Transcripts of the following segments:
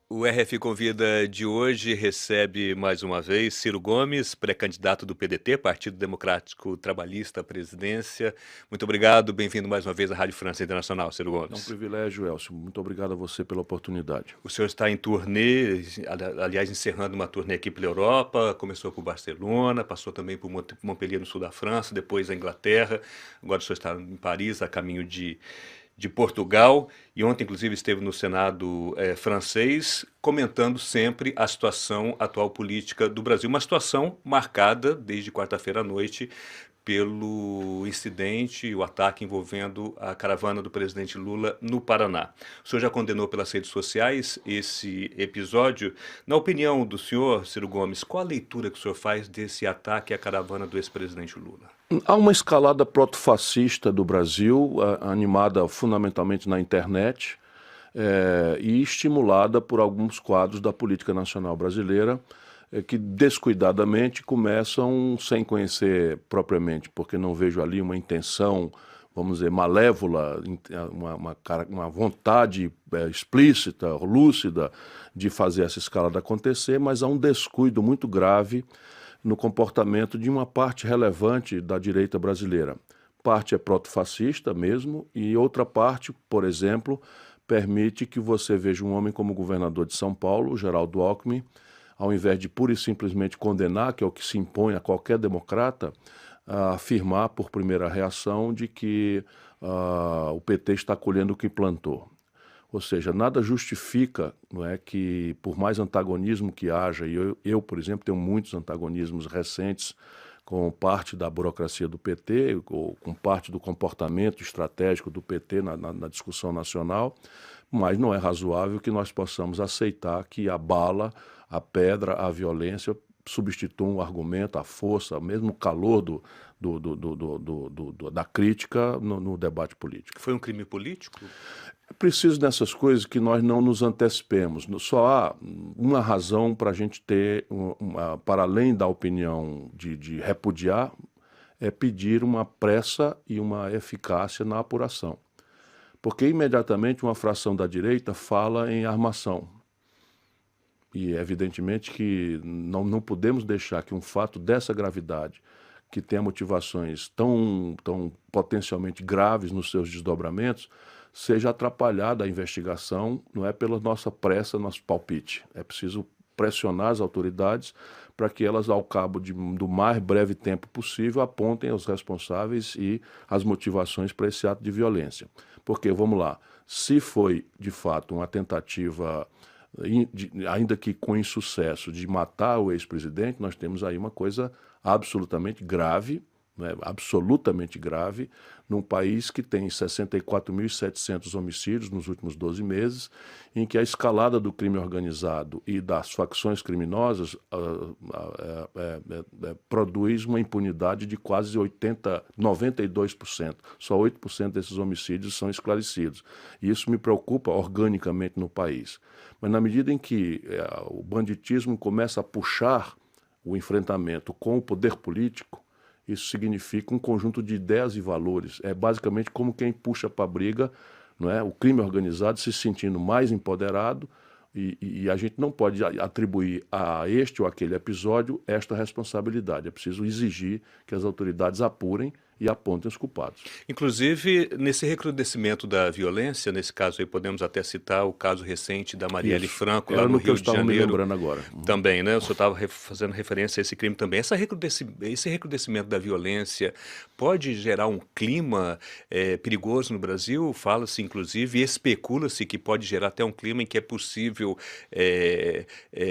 O RF Convida de hoje recebe mais uma vez Ciro Gomes, pré-candidato do PDT, Partido Democrático Trabalhista à presidência. Muito obrigado, bem-vindo mais uma vez à Rádio França Internacional, Ciro É um Gomes. privilégio, Elcio. Muito obrigado a você pela oportunidade. O senhor está em turnê, aliás, encerrando uma turnê aqui pela Europa, começou por Barcelona, passou também por Montpellier, no sul da França, depois a Inglaterra, agora o senhor está em Paris, a caminho de Portugal, e ontem, inclusive, esteve no Senado francês, comentando sempre a situação atual política do Brasil. Uma situação marcada, desde quarta-feira à noite, pelo incidente, o ataque envolvendo a caravana do presidente Lula no Paraná. O senhor já condenou pelas redes sociais esse episódio. Na opinião do senhor, Ciro Gomes, qual a leitura que o senhor faz desse ataque à caravana do ex-presidente Lula? Há uma escalada protofascista do Brasil, animada fundamentalmente na internet, e estimulada por alguns quadros da política nacional brasileira, que descuidadamente começam sem conhecer propriamente, porque não vejo ali uma intenção, vamos dizer, malévola, uma vontade explícita, lúcida, de fazer essa escalada acontecer, mas há um descuido muito grave no comportamento de uma parte relevante da direita brasileira. Parte é protofascista mesmo, e outra parte, por exemplo, permite que você veja um homem como governador de São Paulo, Geraldo Alckmin, ao invés de pura e simplesmente condenar, que é o que se impõe a qualquer democrata, afirmar por primeira reação de que o PT está colhendo o que plantou. Ou seja, nada justifica, não é, que por mais antagonismo que haja, e eu, por exemplo, tenho muitos antagonismos recentes com parte da burocracia do PT, ou com parte do comportamento estratégico do PT na discussão nacional, mas não é razoável que nós possamos aceitar que a bala, a pedra, a violência substituam o argumento, a força, mesmo o calor da crítica no debate político. Foi um crime político? É preciso nessas coisas que nós não nos antecipemos. Só há uma razão para a gente ter, para além da opinião de repudiar, é pedir uma pressa e uma eficácia na apuração. Porque imediatamente uma fração da direita fala em armação. E evidentemente que não podemos deixar que um fato dessa gravidade, que tenha motivações tão potencialmente graves nos seus desdobramentos, seja atrapalhada a investigação, não é pela nossa pressa, nosso palpite. É preciso pressionar as autoridades para que elas, ao cabo do mais breve tempo possível, apontem os responsáveis e as motivações para esse ato de violência. Porque, vamos lá, se foi de fato uma tentativa, ainda que com insucesso, de matar o ex-presidente, nós temos aí uma coisa absolutamente grave, né, absolutamente grave, num país que tem 64.700 homicídios nos últimos 12 meses, em que a escalada do crime organizado e das facções criminosas produz uma impunidade de quase 92%. Só 8% desses homicídios são esclarecidos. E isso me preocupa organicamente no país. Mas na medida em que o banditismo começa a puxar o enfrentamento com o poder político, isso significa um conjunto de ideias e valores. É basicamente como quem puxa para a briga, não é? O crime organizado se sentindo mais empoderado, e a gente não pode atribuir a este ou aquele episódio esta responsabilidade. É preciso exigir que as autoridades apurem e apontem os culpados. Inclusive, nesse recrudescimento da violência, nesse caso aí podemos até citar o caso recente da Marielle Isso. Franco, lá Era no no que eu Rio de estava me Janeiro, lembrando agora. também, né? O senhor estava fazendo referência a esse crime também. Esse recrudescimento da violência pode gerar um clima perigoso no Brasil? Fala-se, inclusive, e especula-se que pode gerar até um clima em que é possível,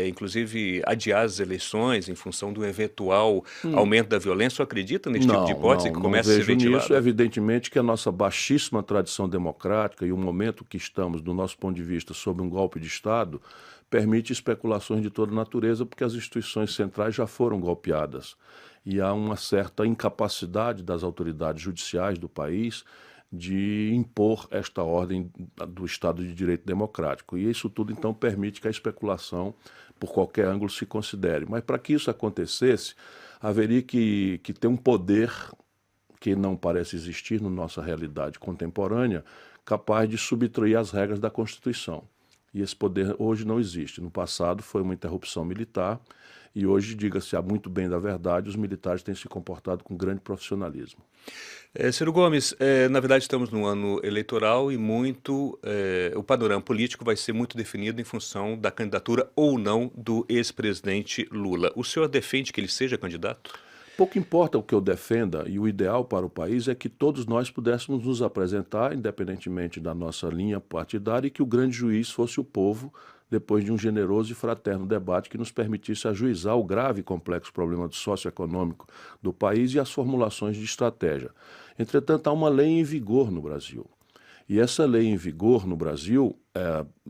inclusive, adiar as eleições em função do eventual aumento da violência. O senhor acredita nesse tipo de hipótese que Não começa a ser vejo nisso. ventilada? Evidentemente que a nossa baixíssima tradição democrática e o momento que estamos, do nosso ponto de vista, sob um golpe de Estado, permite especulações de toda natureza, porque as instituições centrais já foram golpeadas. E há uma certa incapacidade das autoridades judiciais do país de impor esta ordem do Estado de Direito Democrático. E isso tudo, então, permite que a especulação, por qualquer ângulo, se considere. Mas para que isso acontecesse, haveria que ter um poder que não parece existir na nossa realidade contemporânea, capaz de subtrair as regras da Constituição. E esse poder hoje não existe. No passado foi uma interrupção militar e hoje, diga-se muito bem da verdade, os militares têm se comportado com grande profissionalismo. Ciro Gomes, na verdade estamos num ano eleitoral e o panorama político vai ser muito definido em função da candidatura ou não do ex-presidente Lula. O senhor defende que ele seja candidato? Pouco importa o que eu defenda, e o ideal para o país é que todos nós pudéssemos nos apresentar, independentemente da nossa linha partidária, e que o grande juiz fosse o povo, depois de um generoso e fraterno debate que nos permitisse ajuizar o grave e complexo problema socioeconômico do país e as formulações de estratégia. Entretanto, há uma lei em vigor no Brasil. E essa lei em vigor no Brasil,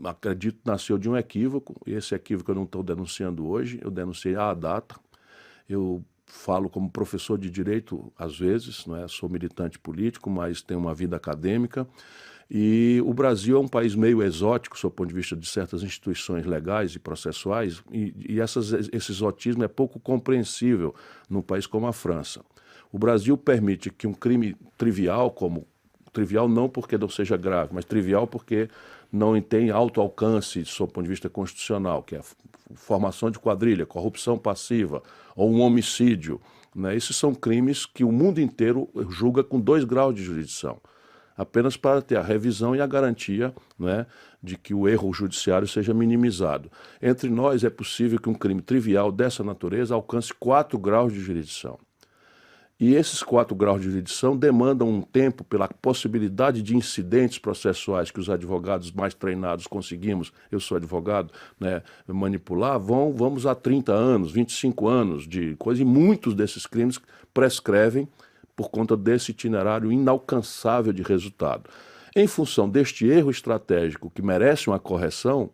acredito, nasceu de um equívoco, e esse equívoco eu não estou denunciando hoje, eu denunciei à data. Eu falo como professor de direito às vezes, não é? Sou militante político, mas tenho uma vida acadêmica. E o Brasil é um país meio exótico, sob o ponto de vista de certas instituições legais e processuais, e esse exotismo é pouco compreensível num país como a França. O Brasil permite que um crime trivial, trivial não porque não seja grave, mas trivial porque não tem alto alcance sob o ponto de vista constitucional, que é a formação de quadrilha, corrupção passiva ou um homicídio, né? Esses são crimes que o mundo inteiro julga com 2 graus de jurisdição, apenas para ter a revisão e a garantia, né, de que o erro judiciário seja minimizado. Entre nós é possível que um crime trivial dessa natureza alcance 4 graus de jurisdição. E esses 4 graus de jurisdição demandam um tempo pela possibilidade de incidentes processuais que os advogados mais treinados conseguimos, eu sou advogado, né, manipular, vamos a 30 anos, 25 anos de coisa, e muitos desses crimes prescrevem por conta desse itinerário inalcançável de resultado. Em função deste erro estratégico que merece uma correção,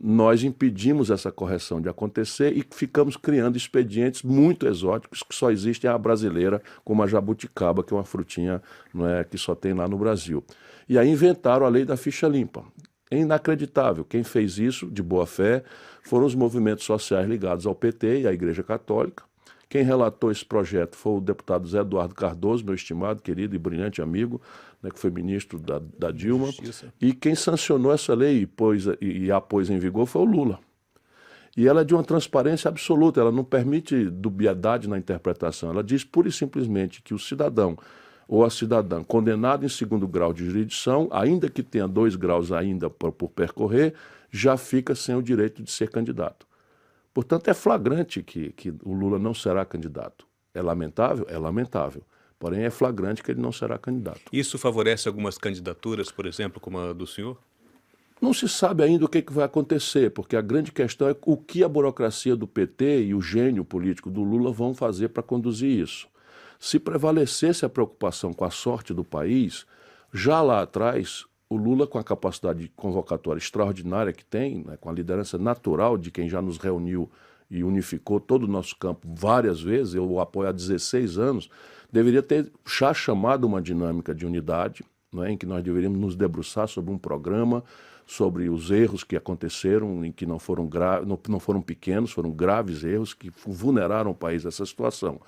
nós impedimos essa correção de acontecer e ficamos criando expedientes muito exóticos que só existem a brasileira, como a jabuticaba, que é uma frutinha, não é, que só tem lá no Brasil. E aí inventaram a lei da ficha limpa. É inacreditável. Quem fez isso, de boa fé, foram os movimentos sociais ligados ao PT e à Igreja Católica. Quem relatou esse projeto foi o deputado Zé Eduardo Cardoso, meu estimado, querido e brilhante amigo, né, que foi ministro da Dilma. Justiça. E quem sancionou essa lei e a pôs em vigor foi o Lula. E ela é de uma transparência absoluta, ela não permite dubiedade na interpretação. Ela diz pura e simplesmente que o cidadão ou a cidadã condenado em 2º grau de jurisdição, ainda que tenha 2 graus ainda por percorrer, já fica sem o direito de ser candidato. Portanto, é flagrante que o Lula não será candidato. É lamentável? É lamentável. Porém, é flagrante que ele não será candidato. Isso favorece algumas candidaturas, por exemplo, como a do senhor? Não se sabe ainda o que vai acontecer, porque a grande questão é o que a burocracia do PT e o gênio político do Lula vão fazer para conduzir isso. Se prevalecesse a preocupação com a sorte do país, já lá atrás, o Lula, com a capacidade de convocatória extraordinária que tem, né, com a liderança natural de quem já nos reuniu e unificou todo o nosso campo várias vezes, eu o apoio há 16 anos, deveria ter já chamado uma dinâmica de unidade, né, em que nós deveríamos nos debruçar sobre um programa, sobre os erros que aconteceram, em que não foram pequenos, foram graves erros que vulneraram o país a essa situação.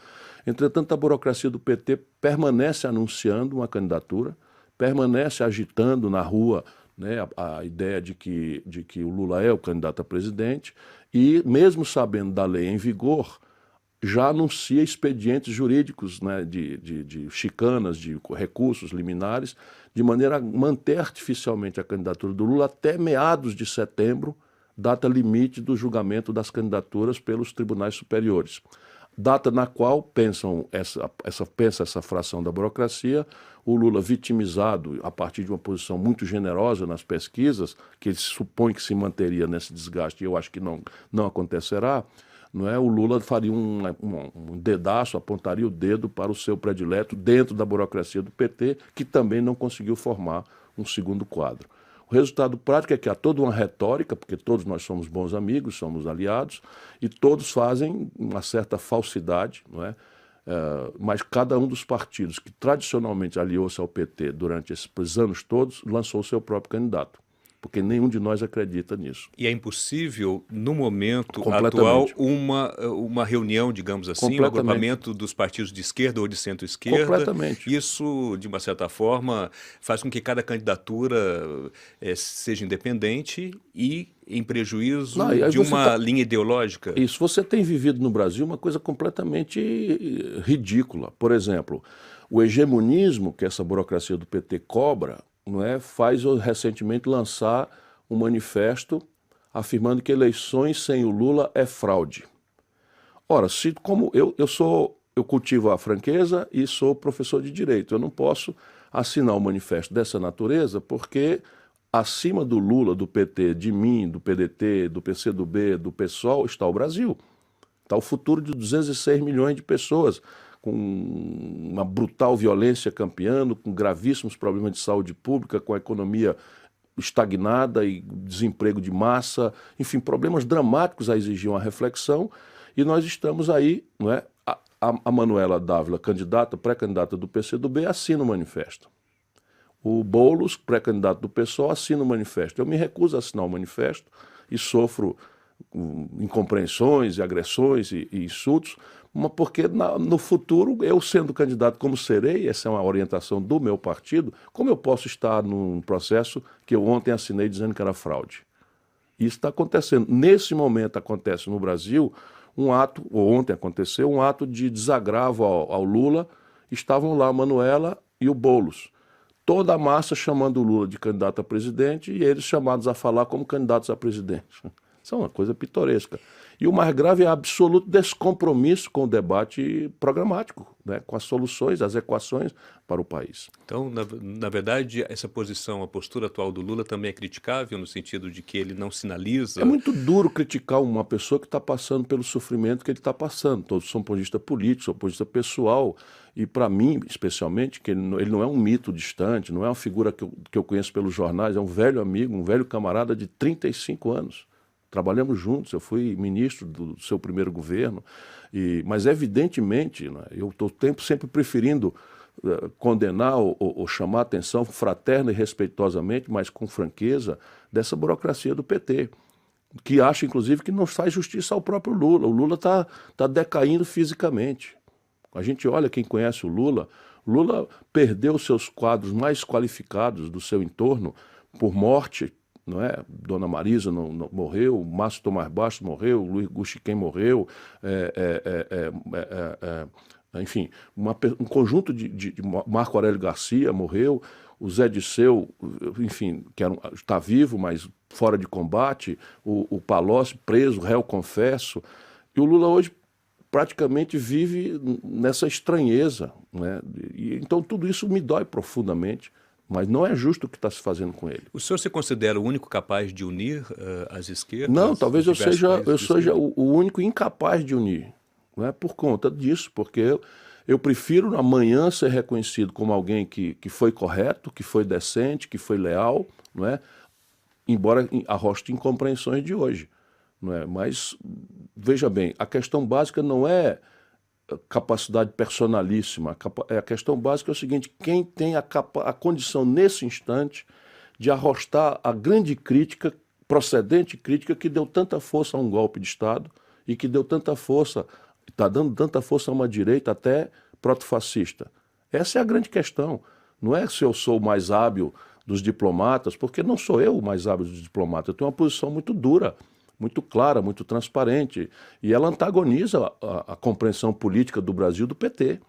Entretanto, a burocracia do PT permanece anunciando uma candidatura, permanece agitando na rua, né, a ideia de que o Lula é o candidato a presidente e, mesmo sabendo da lei em vigor, já anuncia expedientes jurídicos, né, de chicanas, de recursos liminares, de maneira a manter artificialmente a candidatura do Lula até meados de setembro, data limite do julgamento das candidaturas pelos tribunais superiores. Data na qual pensa essa fração da burocracia, o Lula vitimizado a partir de uma posição muito generosa nas pesquisas, que ele supõe que se manteria nesse desgaste, e eu acho que não acontecerá, não é? O Lula faria um dedaço, apontaria o dedo para o seu predileto dentro da burocracia do PT, que também não conseguiu formar um 2º quadro. O resultado prático é que há toda uma retórica, porque todos nós somos bons amigos, somos aliados, e todos fazem uma certa falsidade, não é? Mas cada um dos partidos que tradicionalmente aliou-se ao PT durante esses anos todos lançou o seu próprio candidato. porque nenhum de nós acredita nisso. E é impossível, no momento atual, uma reunião, digamos assim, um agrupamento dos partidos de esquerda ou de centro-esquerda. Completamente. Isso, de uma certa forma, faz com que cada candidatura seja independente e em prejuízo de uma linha ideológica. Isso, você tem vivido no Brasil uma coisa completamente ridícula. Por exemplo, o hegemonismo que essa burocracia do PT cobra, não é, faz recentemente lançar um manifesto afirmando que eleições sem o Lula é fraude. Ora, como eu cultivo a franqueza e sou professor de direito, eu não posso assinar um manifesto dessa natureza porque acima do Lula, do PT, de mim, do PDT, do PCdoB, do PSOL, está o Brasil. Está o futuro de 206 milhões de pessoas, com uma brutal violência campeando, com gravíssimos problemas de saúde pública, com a economia estagnada e desemprego de massa, enfim, problemas dramáticos a exigir uma reflexão, e nós estamos aí, não é? A Manuela Dávila, pré-candidata do PCdoB, assina o manifesto. O Boulos, pré-candidato do PSOL, assina o manifesto. Eu me recuso a assinar o manifesto e sofro incompreensões e agressões e insultos, porque no futuro, eu sendo candidato como serei, essa é uma orientação do meu partido, como eu posso estar num processo que eu ontem assinei dizendo que era fraude? Isso está acontecendo. Nesse momento acontece no Brasil um ato, ou ontem aconteceu, um ato de desagravo ao Lula. Estavam lá a Manuela e o Boulos. Toda a massa chamando o Lula de candidato a presidente e eles chamados a falar como candidatos a presidente. Isso é uma coisa pitoresca. E o mais grave é o absoluto descompromisso com o debate programático, né, com as soluções, as equações para o país. Então, na verdade, essa posição, a postura atual do Lula também é criticável, no sentido de que ele não sinaliza... É muito duro criticar uma pessoa que está passando pelo sofrimento que ele está passando. Todos são ponto de vista político, são ponto de vista pessoal. E para mim, especialmente, que ele não é um mito distante, não é uma figura que eu conheço pelos jornais, é um velho amigo, um velho camarada de 35 anos. Trabalhamos juntos, eu fui ministro do seu primeiro governo, mas evidentemente, né, eu estou sempre preferindo condenar ou chamar a atenção fraterna e respeitosamente, mas com franqueza, dessa burocracia do PT, que acha, inclusive, que não faz justiça ao próprio Lula. O Lula está decaindo fisicamente. A gente olha, quem conhece o Lula perdeu seus quadros mais qualificados do seu entorno por morte, não é? Dona Marisa não morreu, Márcio Tomás Bastos morreu, Luiz Guxiquem morreu, enfim, um conjunto de Marco Aurélio Garcia morreu, o Zé Disseu, enfim, que está vivo, mas fora de combate, o Palocci preso, réu confesso, e o Lula hoje praticamente vive nessa estranheza, né? Então tudo isso me dói profundamente. Mas não é justo o que está se fazendo com ele. O senhor se considera o único capaz de unir as esquerdas? Não, talvez eu seja o único incapaz de unir. Não é por conta disso, porque eu prefiro amanhã ser reconhecido como alguém que foi correto, que foi decente, que foi leal, não é? Embora arroste incompreensões de hoje. Não é? Mas, veja bem, a questão básica não é capacidade personalíssima. A questão básica é o seguinte: quem tem a condição nesse instante de arrostar a grande crítica, procedente crítica, que deu tanta força a um golpe de Estado e que deu tanta força, está dando tanta força a uma direita até protofascista. Essa é a grande questão. Não é se eu sou o mais hábil dos diplomatas, porque não sou eu o mais hábil dos diplomatas. Eu tenho uma posição muito dura, muito clara, muito transparente, e ela antagoniza a compreensão política do Brasil do PT.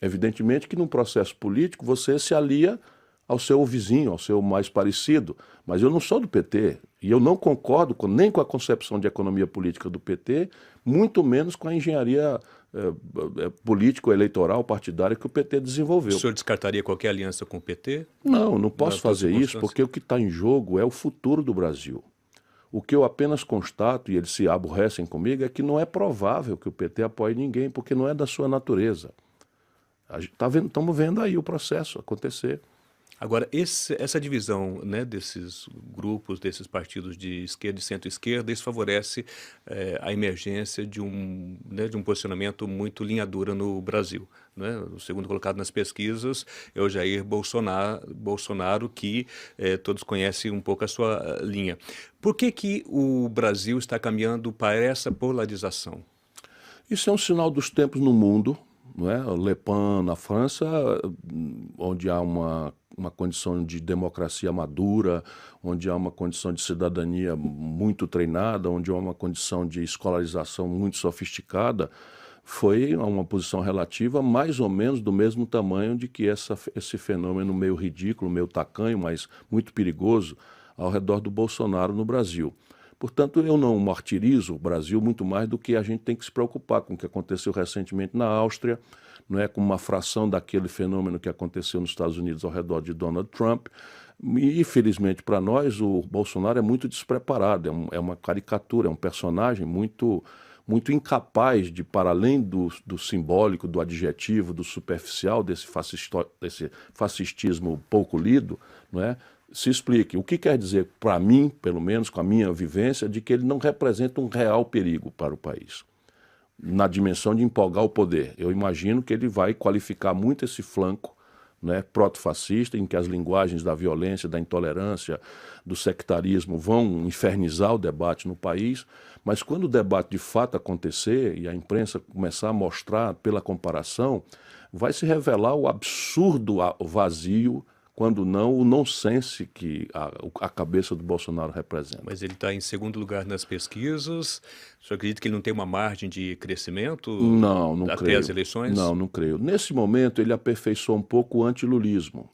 Evidentemente que num processo político você se alia ao seu vizinho, ao seu mais parecido, mas eu não sou do PT, e eu não concordo nem com a concepção de economia política do PT, muito menos com a engenharia político-eleitoral partidária que o PT desenvolveu. O senhor descartaria qualquer aliança com o PT? Não posso fazer isso, porque o que está em jogo é o futuro do Brasil. O que eu apenas constato, e eles se aborrecem comigo, é que não é provável que o PT apoie ninguém, porque não é da sua natureza. Estamos vendo aí o processo acontecer. Agora, essa divisão, né, desses grupos, desses partidos de esquerda e centro-esquerda, isso favorece a emergência de né, de um posicionamento muito linha dura no Brasil. Né? O segundo colocado nas pesquisas é o Jair Bolsonaro, que todos conhecem um pouco a sua linha. Por que que o Brasil está caminhando para essa polarização? Isso é um sinal dos tempos no mundo, não é? Le Pen na França, onde há uma condição de democracia madura, onde há uma condição de cidadania muito treinada, onde há uma condição de escolarização muito sofisticada, foi uma posição relativa mais ou menos do mesmo tamanho de que esse fenômeno meio ridículo, meio tacanho, mas muito perigoso ao redor do Bolsonaro no Brasil. Portanto, eu não martirizo o Brasil muito mais do que a gente tem que se preocupar com o que aconteceu recentemente na Áustria, não é, com uma fração daquele fenômeno que aconteceu nos Estados Unidos ao redor de Donald Trump. E, infelizmente, para nós, o Bolsonaro é muito despreparado, é uma caricatura, é um personagem muito incapaz de, para além do simbólico, do adjetivo, do superficial, desse fascistismo pouco lido, não é? Se explique. O que quer dizer, para mim, pelo menos com a minha vivência, de que ele não representa um real perigo para o país, na dimensão de empolgar o poder. Eu imagino que ele vai qualificar muito esse flanco, né, proto-fascista, em que as linguagens da violência, da intolerância, do sectarismo vão infernizar o debate no país, mas quando o debate de fato acontecer e a imprensa começar a mostrar pela comparação, vai se revelar o absurdo vazio, quando não o nonsense que a cabeça do Bolsonaro representa. Mas ele está em segundo lugar nas pesquisas. O senhor acredita que ele não tem uma margem de crescimento Não até creio. as eleições? Não creio. Nesse momento, ele aperfeiçoou um pouco o antilulismo.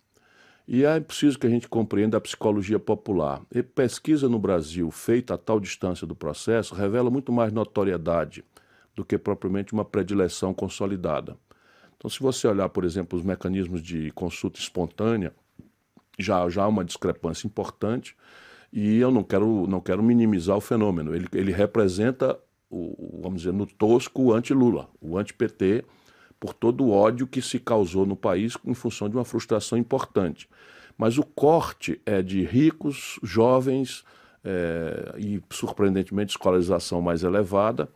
E é preciso que a gente compreenda a psicologia popular. E pesquisa no Brasil, feita a tal distância do processo, revela muito mais notoriedade do que propriamente uma predileção consolidada. Então, se você olhar, por exemplo, os mecanismos de consulta espontânea, já há uma discrepância importante, e eu não quero minimizar o fenômeno. Ele representa, vamos dizer, no tosco, o anti-Lula, o anti-PT, por todo o ódio que se causou no país em função de uma frustração importante. Mas o corte é de ricos, jovens e, surpreendentemente, escolarização mais elevada,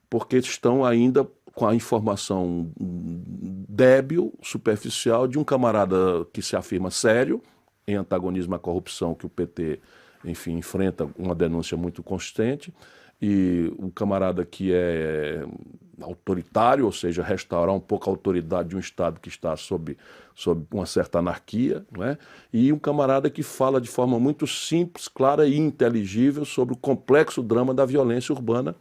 porque estão ainda com a informação débil, superficial, de um camarada que se afirma sério, em antagonismo à corrupção que o PT, enfim, enfrenta uma denúncia muito consistente, e um camarada que é autoritário, ou seja, restaurar um pouco a autoridade de um Estado que está sob uma certa anarquia, não é? E um camarada que fala de forma muito simples, clara e inteligível sobre o complexo drama da violência urbana,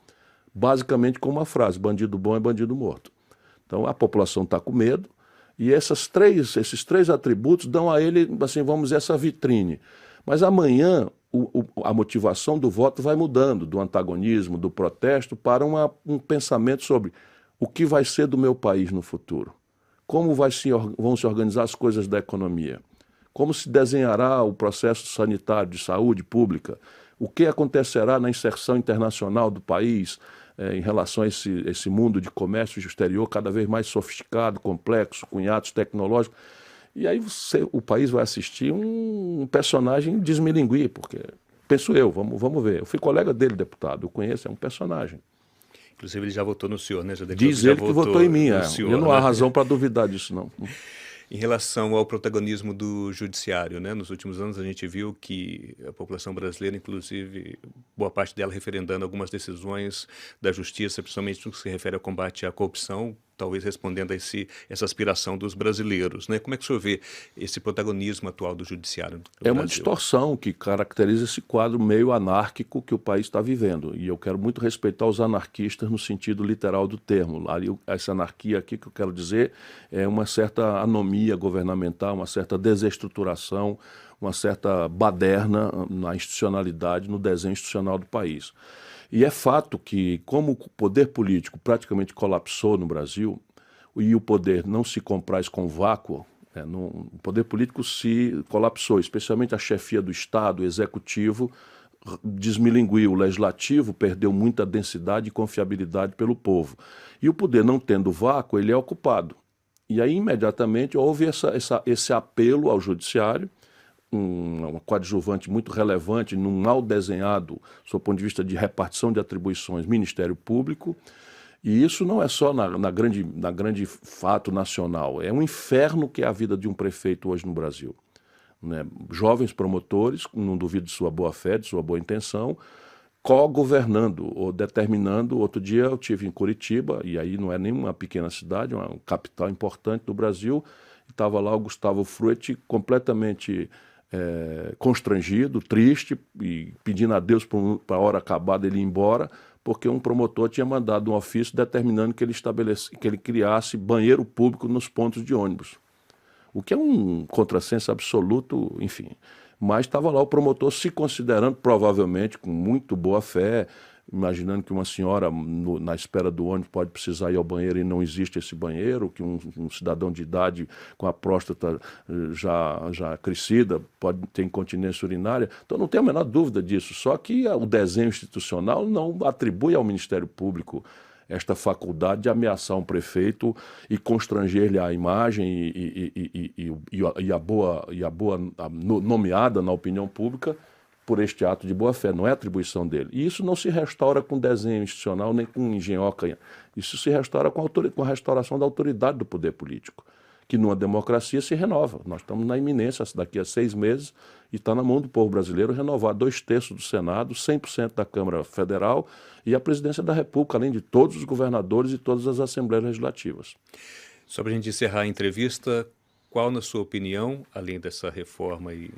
basicamente com uma frase: bandido bom é bandido morto. Então a população está com medo, e esses três atributos dão a ele, assim, vamos dizer, essa vitrine. Mas amanhã a motivação do voto vai mudando, do antagonismo, do protesto, para um pensamento sobre o que vai ser do meu país no futuro, como vão se organizar as coisas da economia, como se desenhará o processo sanitário de saúde pública, o que acontecerá na inserção internacional do país em relação a esse mundo de comércio exterior cada vez mais sofisticado, complexo, com hiatos tecnológicos. E aí o país vai assistir um personagem desmilinguir, porque, penso eu, vamos ver. Eu fui colega dele, deputado, eu conheço, é um personagem. Inclusive ele já votou no senhor, né? Diz ele que votou em mim, senhor, eu não há razão para duvidar disso, não. Em relação ao protagonismo do judiciário, né? Nos últimos anos a gente viu que a população brasileira, inclusive boa parte dela referendando algumas decisões da justiça, principalmente no que se refere ao combate à corrupção, talvez respondendo a essa aspiração dos brasileiros, né? Como é que o senhor vê esse protagonismo atual do judiciário no Brasil? É uma distorção que caracteriza esse quadro meio anárquico que o país está vivendo. E eu quero muito respeitar os anarquistas no sentido literal do termo. Essa anarquia aqui que eu quero dizer é uma certa anomia governamental, uma certa desestruturação, uma certa baderna na institucionalidade, no desenho institucional do país. E é fato que, como o poder político praticamente colapsou no Brasil, e o poder não se compraz com vácuo, o poder político se colapsou, especialmente a chefia do Estado, o executivo desmilinguiu, o legislativo perdeu muita densidade e confiabilidade pelo povo. E o poder, não tendo vácuo, ele é ocupado. E aí, imediatamente, houve esse apelo ao judiciário, uma coadjuvante muito relevante, num mal desenhado, do ponto de vista de repartição de atribuições, Ministério Público. E isso não é só na grande fato nacional, é um inferno que é a vida de um prefeito hoje no Brasil, né? Jovens promotores, não duvido de sua boa fé, de sua boa intenção, co-governando ou determinando. Outro dia eu estive em Curitiba, e aí não é nenhuma pequena cidade, é uma capital importante do Brasil, estava lá o Gustavo Fruet completamente constrangido, triste, e pedindo a Deus para a hora acabada ele ir embora, porque um promotor tinha mandado um ofício determinando que ele criasse banheiro público nos pontos de ônibus. O que é um contrassenso absoluto, enfim. Mas estava lá o promotor se considerando, provavelmente com muito boa fé, imaginando que uma senhora na espera do ônibus pode precisar ir ao banheiro e não existe esse banheiro, que um cidadão de idade com a próstata já crescida pode ter incontinência urinária. Então não tenho a menor dúvida disso, só que o desenho institucional não atribui ao Ministério Público esta faculdade de ameaçar um prefeito e constranger-lhe a imagem e a boa nomeada na opinião pública por este ato de boa-fé. Não é atribuição dele. E isso não se restaura com desenho institucional nem com engenhoca. Isso se restaura com a restauração da autoridade do poder político, que numa democracia se renova. Nós estamos na iminência, daqui a 6 meses, e está na mão do povo brasileiro renovar 2/3 do Senado, 100% da Câmara Federal e a presidência da República, além de todos os governadores e todas as assembleias legislativas. Só para a gente encerrar a entrevista, qual, na sua opinião, além dessa reforma que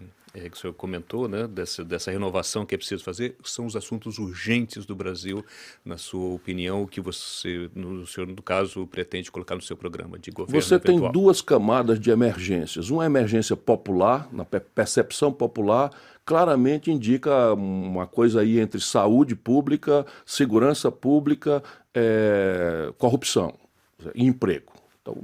o senhor comentou, né, dessa renovação que é preciso fazer, são os assuntos urgentes do Brasil, na sua opinião, o que você, no caso, pretende colocar no seu programa de governo Você eventual? tem 2 camadas de emergências. Uma emergência popular, na percepção popular, claramente indica uma coisa aí entre saúde pública, segurança pública, corrupção e emprego. Então,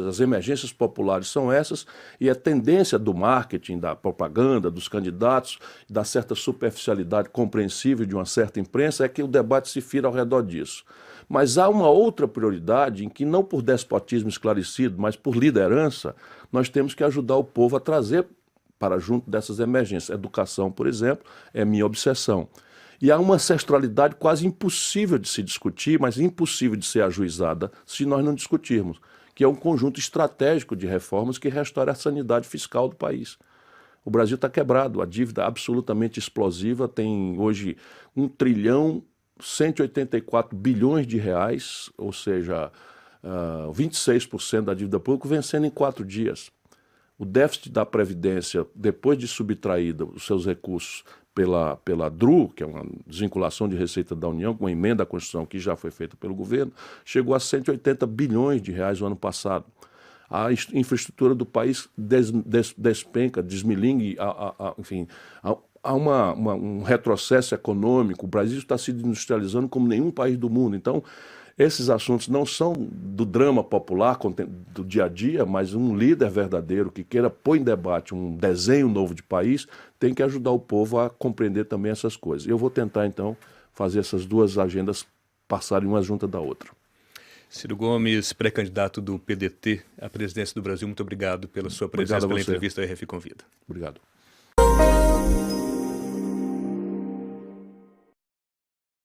as emergências populares são essas, e a tendência do marketing, da propaganda, dos candidatos, da certa superficialidade compreensível de uma certa imprensa, é que o debate se fira ao redor disso. Mas há uma outra prioridade em que, não por despotismo esclarecido, mas por liderança, nós temos que ajudar o povo a trazer para junto dessas emergências. Educação, por exemplo, é minha obsessão. E há uma ancestralidade quase impossível de se discutir, mas impossível de ser ajuizada se nós não discutirmos, que é um conjunto estratégico de reformas que restaure a sanidade fiscal do país. O Brasil está quebrado, a dívida absolutamente explosiva tem hoje 1,184 bilhões de reais, ou seja, 26% da dívida pública vencendo em 4 dias. O déficit da Previdência, depois de subtraída os seus recursos pela DRU, que é uma desvinculação de receita da União, com uma emenda à Constituição que já foi feita pelo governo, chegou a 180 bilhões de reais no ano passado. A infraestrutura do país despenca, desmilingue, enfim, há um retrocesso econômico. O Brasil está se industrializando como nenhum país do mundo. Então, esses assuntos não são do drama popular, do dia a dia, mas um líder verdadeiro que queira pôr em debate um desenho novo de país tem que ajudar o povo a compreender também essas coisas. Eu vou tentar, então, fazer essas 2 agendas passarem uma junto da outra. Ciro Gomes, pré-candidato do PDT à presidência do Brasil, muito obrigado pela sua presença, pela entrevista ao RF Convida. Obrigado.